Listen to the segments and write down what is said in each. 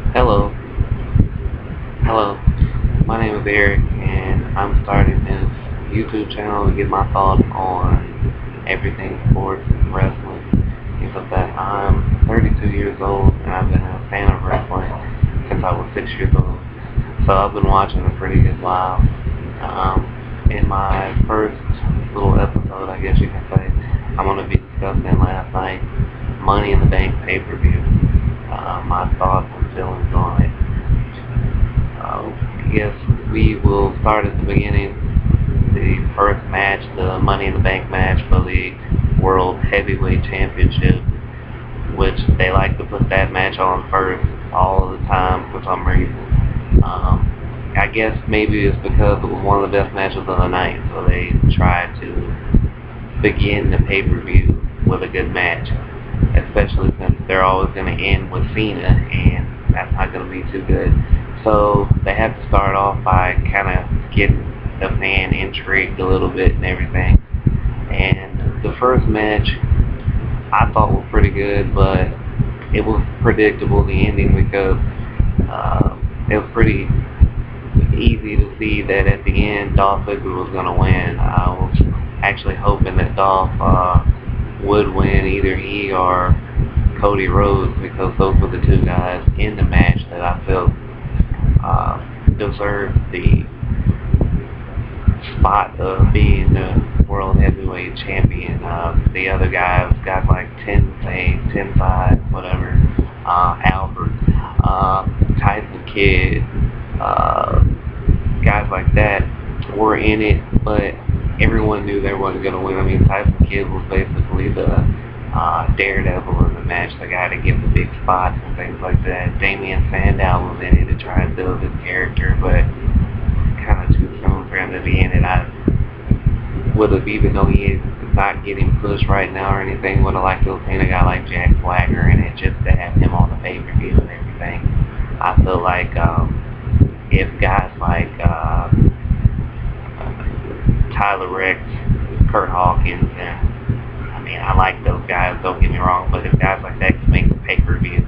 Hello, hello. My name is Eric, and I'm starting this YouTube channel to get my thoughts on everything sports and wrestling. Because that I'm 32 years old, and I've been a fan of wrestling since I was 6 years old. So I've been watching a pretty good while. In my first little episode, I guess you can say, I'm going to be discussing last night Money in the Bank pay-per-view. My thoughts and feelings on it. Yes, we will start at the beginning. The first match, the Money in the Bank match for the World Heavyweight Championship, which they like to put that match on first all of the time for some reason. I guess maybe it's because it was one of the best matches of the night, so they tried to begin the pay-per-view with a good match, especially since they're always going to end with Cena, and that's not going to be too good. So they have to start off by kind of getting the fan intrigued a little bit and everything. And the first match I thought was pretty good, but it was predictable, the ending, because it was pretty easy to see that at the end Dolph Ziggler was going to win. I was actually hoping that Dolph would win, either he or Cody Rhodes, because those were the two guys in the match that I felt deserved the spot of being the World Heavyweight Champion. The other guys like Tensai, whatever, Albert, Tyson Kidd, guys like that were in it, but everyone knew they wasn't going to win. I mean, Tyson Kidd was basically the daredevil in the match, the guy to give the big spots and things like that. Damian Sandow was in it to try and build his character, but kind of too soon for him to be in it. I would have, even though he is not getting pushed right now or anything, would have liked to have seen a guy like Jack Swagger in it, just to have him on the pay-per-view and everything. I feel like if guys like Tyler Rex, Kurt Hawkins, and I like those guys, don't get me wrong, but if guys like that can make the pay-per-view,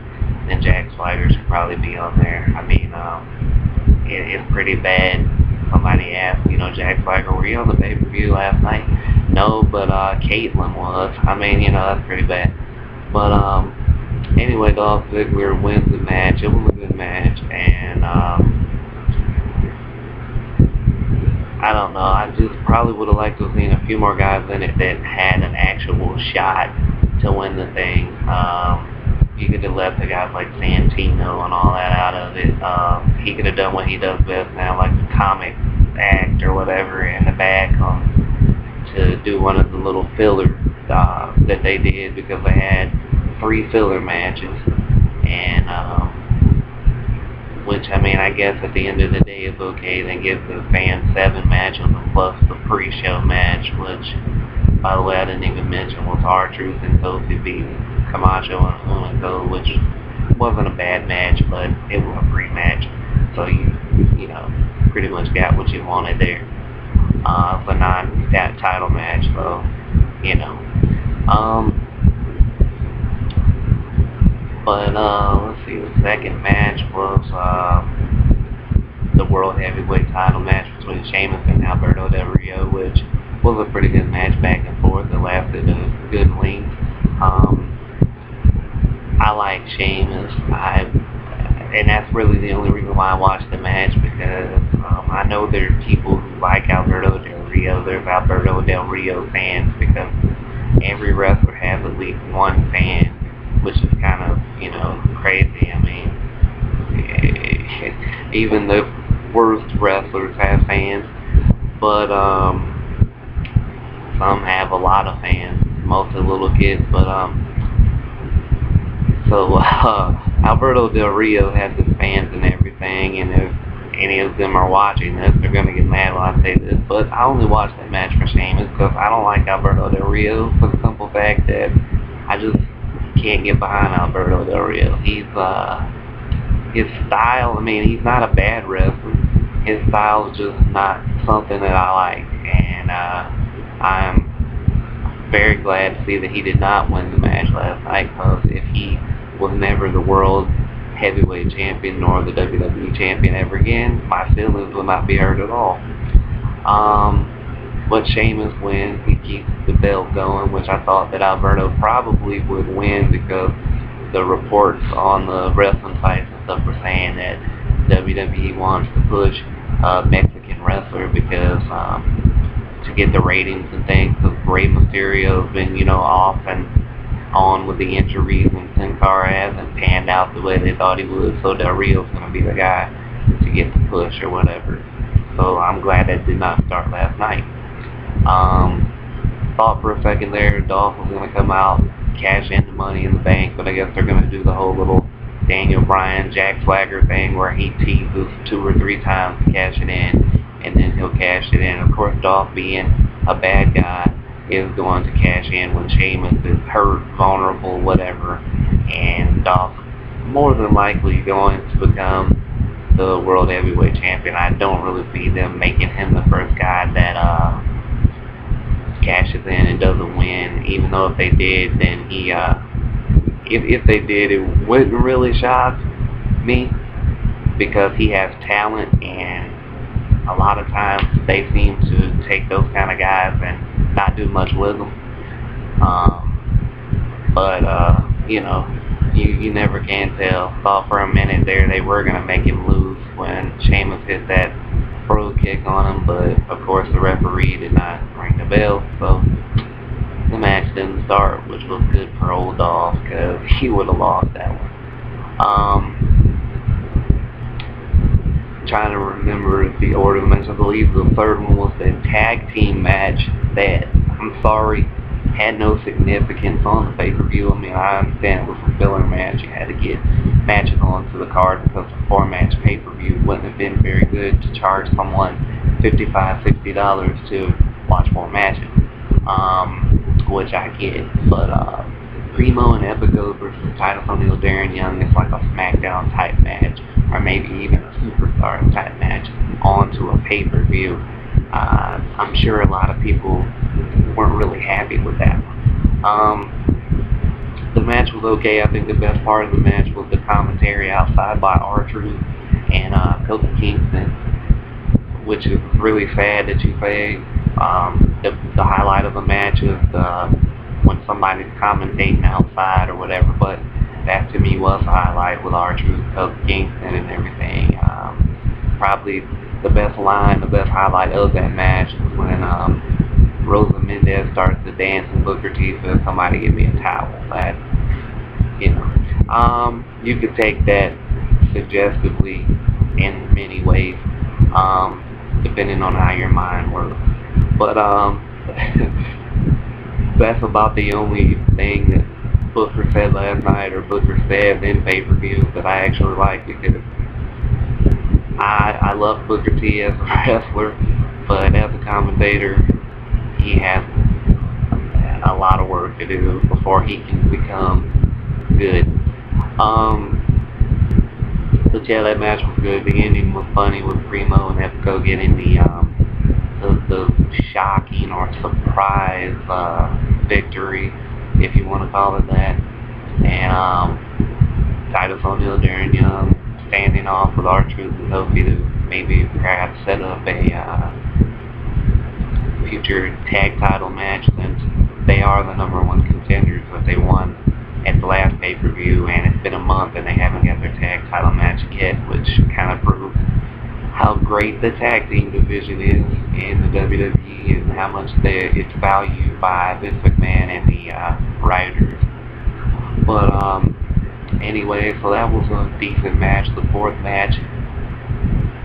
then Jack Swagger should probably be on there. It's pretty bad. Somebody asked, Jack Swagger, were you on the pay-per-view last night? No, but Caitlyn was. That's pretty bad. But anyway, Dolph Ziggler wins the match. It was a good match, and I don't know. I just probably would have liked to have seen a few more guys in it that had an actual shot to win the thing. You could have left the guys like Santino and all that out of it. He could have done what he does best now, like the comic act or whatever in the back, to do one of the little fillers that they did, because they had 3 filler matches. And which, I guess at the end of the day is okay. Then give the fans 7 matches plus the pre-show match, which, by the way, I didn't even mention, was R-Truth and Kofi beat Camacho and Hunico, which wasn't a bad match, but it was a free match. So you pretty much got what you wanted there. It's a non-title match, so, But let's see, the second match was the World Heavyweight title match between Sheamus and Alberto Del Rio, which was a pretty good match back and forth. It lasted a good length. I like Sheamus, and that's really the only reason why I watched the match, because I know there are people who like Alberto Del Rio. There's Alberto Del Rio fans, because every wrestler has at least one fan, which is kind of, crazy. Even the worst wrestlers have fans, but some have a lot of fans, mostly little kids. But so Alberto Del Rio has his fans and everything, and if any of them are watching this, they're going to get mad when I say this, but I only watched that match for Sheamus, because I don't like Alberto Del Rio, for the simple fact that I just can't get behind Alberto Del Rio. His style, he's not a bad wrestler. His style is just not something that I like, and I'm very glad to see that he did not win the match last night, because if he was never the World heavyweight champion nor the WWE champion ever again, my feelings will not be hurt at all. But Sheamus wins. He keeps the belt going, which I thought that Alberto probably would win because the reports on the wrestling sites and stuff were saying that WWE wants to push a Mexican wrestler because to get the ratings and things, because Rey Mysterio's been, off and on with the injuries, and Sin Cara hasn't panned out the way they thought he would, so Del Rio's going to be the guy to get the push or whatever. So I'm glad that did not start last night. Thought for a second there Dolph was going to come out, cash in the Money in the Bank, but I guess they're going to do the whole little Daniel Bryan, Jack Swagger thing where he teases 2 or 3 times to cash it in, and then he'll cash it in. Of course, Dolph, being a bad guy, is going to cash in when Sheamus is hurt, vulnerable, whatever, and Dolph more than likely going to become the World Heavyweight Champion. I don't really see them making him the first guy that cashes in and doesn't win, even though if they did, then he if they did, it wouldn't really shock me because he has talent, and a lot of times they seem to take those kind of guys and not do much with them. You never can tell. Thought for a minute there they were going to make him lose when Sheamus hit that pro kick on him, but of course the referee did not ring the bell, so the match didn't start, which was good for old Dolph because he would have lost that one. Trying to remember the order of the match. I believe the third one was the tag team match that, I'm sorry, had no significance on the pay-per-view. I mean, I understand it was a filler match. You had to get matches onto the card because the 4-match pay-per-view wouldn't have been very good to charge someone $55, $60 to watch 4 matches, which I get. But Primo and Epico versus Titus O'Neil, Darren Young is like a SmackDown type match, or maybe even a Superstar type match onto a pay-per-view. I'm sure a lot of people weren't really happy with that one. The match was okay. I think the best part of the match was the commentary outside by R-Truth and Kofi Kingston, which is really sad that you say. The highlight of the match is when somebody's commentating outside or whatever, but that to me was a highlight with R-Truth, Kofi Kingston and everything. Probably the best line, the best highlight of that match was when Rosa Mendez starts to dance and Booker T says, "Somebody give me a towel." That, you could take that suggestively in many ways, depending on how your mind works. But that's about the only thing that Booker said last night, or Booker said in pay-per-view, that I actually like, because I love Booker T as a wrestler, but as a commentator, he has a lot of work to do before he can become good. But yeah, that match was good. The ending was funny with Primo and Epico getting the shocking or surprise victory, if you want to call it that. And Titus O'Neil, Darren Young standing off with R-Truth and Kofi to maybe perhaps set up a future tag title match, since they are the #1 contenders, but they won at the last pay-per-view, and it's been a month and they haven't got their tag title match yet, which kind of proves how great the tag team division is in the WWE and how much it's valued by Vince McMahon and the writers. But anyway, so that was a decent match. The 4th match,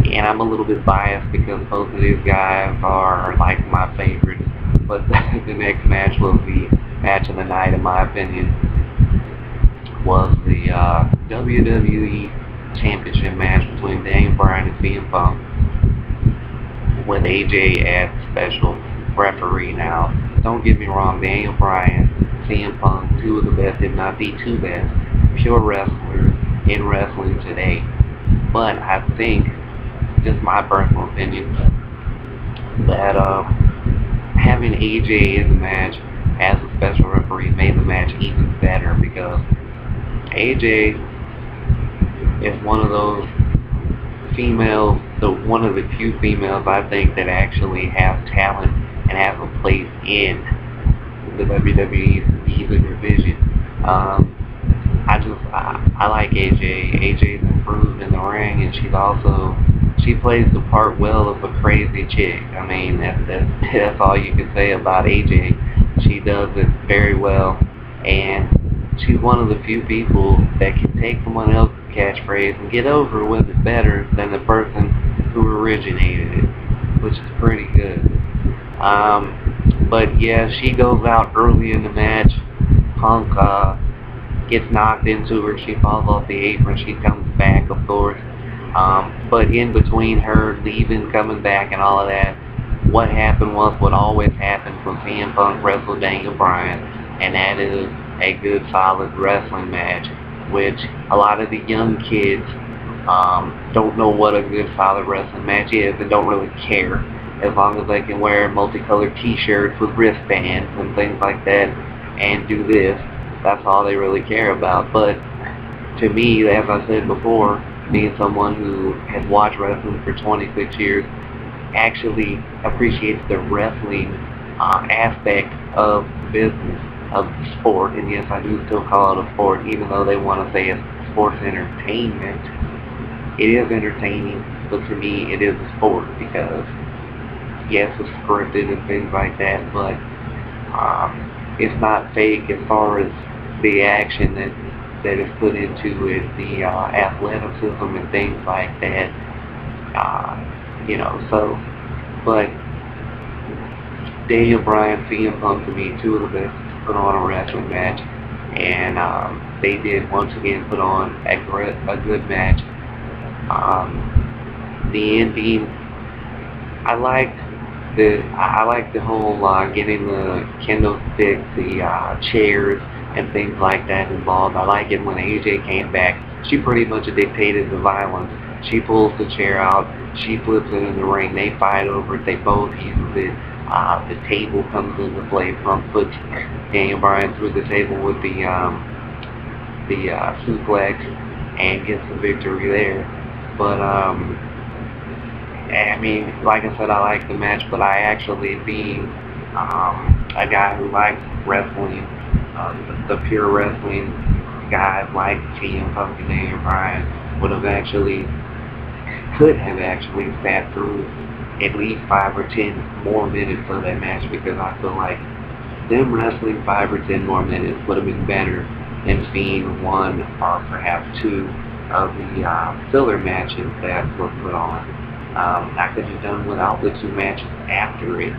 and I'm a little bit biased because both of these guys are like my favorites, but the next match was the match of the night, in my opinion, was the WWE Championship match between Daniel Bryan and CM Punk, with AJ as special referee. Now, don't get me wrong, Daniel Bryan, CM Punk, 2 of the best, if not the 2 best, pure wrestlers in wrestling today. But I think, just my personal opinion, that having AJ in the match as a special referee made the match even better, because AJ is one of those females, one of the few females I think that actually have talent and have a place in the WWE even division. I like AJ. AJ's improved in the ring, and she plays the part well of a crazy chick. I mean, that's all you can say about AJ. She does it very well, and she's one of the few people that can take someone else's catchphrase and get over with it better than the person who originated it, which is pretty good. But yeah, she goes out early in the match. Punk gets knocked into her. She falls off the apron. She comes back, of course. But in between her leaving, coming back, and all of that, what happened was what always happens when CM Punk wrestled Daniel Bryan, and that is a good, solid wrestling match, which a lot of the young kids don't know what a good, solid wrestling match is and don't really care. As long as they can wear multicolored t-shirts with wristbands and things like that and do this, that's all they really care about. But to me, as I said before, being someone who has watched wrestling for 26 years, actually appreciates the wrestling aspect of the business, of the sport. And yes, I do still call it a sport, even though they want to say it's sports entertainment. It is entertaining, but to me, it is a sport because, yes, it's scripted and things like that, but it's not fake as far as the action that is put into it, the athleticism and things like that. So, but Daniel Bryan, CM Punk, to me, two of the best to put on a wrestling match, and they did once again put on a good match. The ending, I liked the whole getting the kendo sticks, the chairs, and things like that involved. I like it when AJ came back. She pretty much dictated the violence. She pulls the chair out. She flips it in the ring. They fight over it. They both use it. The table comes into play. Punk puts Daniel Bryan through the table with the suplex and gets the victory there. But I mean, like I said, I like the match, but I actually, being a guy who likes wrestling, the pure wrestling guys like CM Punk and Daniel Bryan could have actually sat through at least 5 or 10 more minutes of that match, because I feel like them wrestling 5 or 10 more minutes would have been better than seeing one or perhaps two of the filler matches that were put on. I could have done without the two matches after it.